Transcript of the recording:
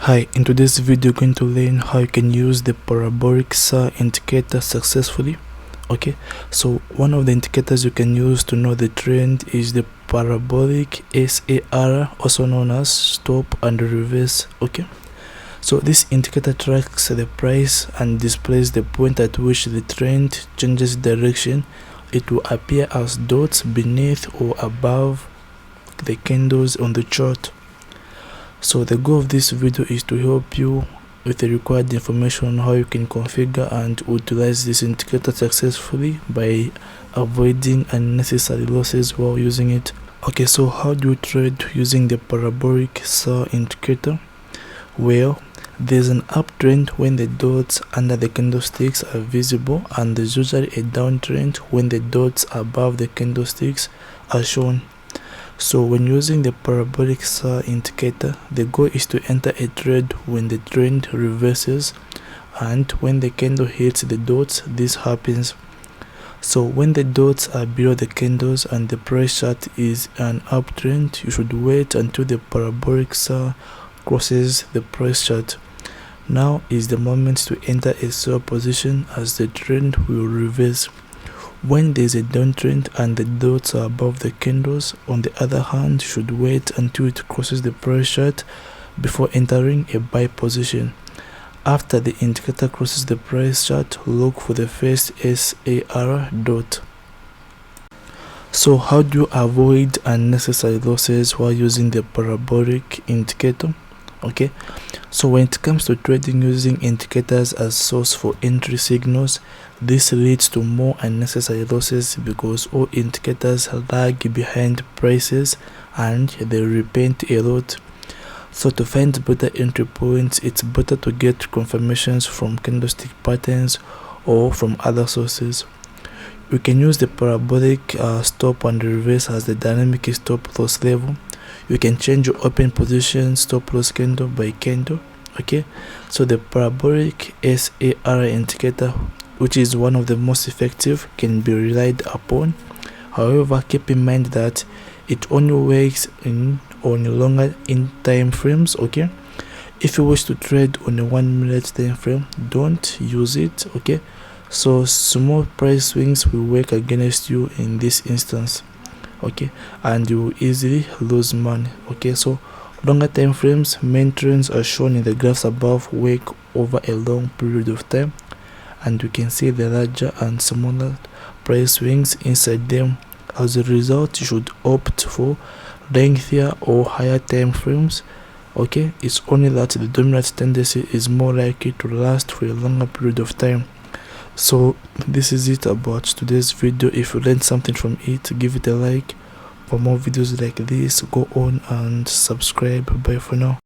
Hi, in today's video you're going to learn how you can use the Parabolic SAR indicator successfully. Okay, so one of the indicators you can use to know the trend is the Parabolic SAR, also known as stop and reverse. Okay, so this indicator tracks the price and displays the point at which the trend changes direction. It will appear as dots beneath or above the candles on the chart. So the goal of this video is to help you with the required information on how you can configure and utilize this indicator successfully by avoiding unnecessary losses while using it. Okay, so how do you trade using the Parabolic SAR indicator? Well, there's an uptrend when the dots under the candlesticks are visible, and there's usually a downtrend when the dots above the candlesticks are shown. So when using the Parabolic SAR indicator, the goal is to enter a trade when the trend reverses, and when the candle hits the dots, this happens. So when the dots are below the candles and the price chart is an uptrend, you should wait until the Parabolic SAR crosses the price chart. Now is the moment to enter a sell position, as the trend will reverse. When there is a downtrend and the dots are above the candles, on the other hand, you should wait until it crosses the price chart before entering a buy position. After the indicator crosses the price chart, look for the first SAR dot. So how do you avoid unnecessary losses while using the Parabolic indicator? Okay, so when it comes to trading using indicators as source for entry signals, this leads to more unnecessary losses because all indicators lag behind prices and they repent a lot. So to find better entry points, it's better to get confirmations from candlestick patterns or from other sources. You can use the Parabolic stop and reverse as the dynamic stop loss level. You can change your open position stop loss candle by candle. Okay, so the Parabolic SAR indicator, which is one of the most effective, can be relied upon. However, keep in mind that it only works on longer time frames. Okay, if you wish to trade on a 1 minute time frame, don't use it. Okay, so small price swings will work against you in this instance. Okay, and you will easily lose money. Okay, so longer time frames, main trends are shown in the graphs above, work over a long period of time, and you can see the larger and smaller price swings inside them. As a result, you should opt for lengthier or higher time frames. Okay, it's only that the dominant tendency is more likely to last for a longer period of time. So this is it about today's video. If you learned something from it, give it a like. For more videos like this, go on and subscribe. Bye for now.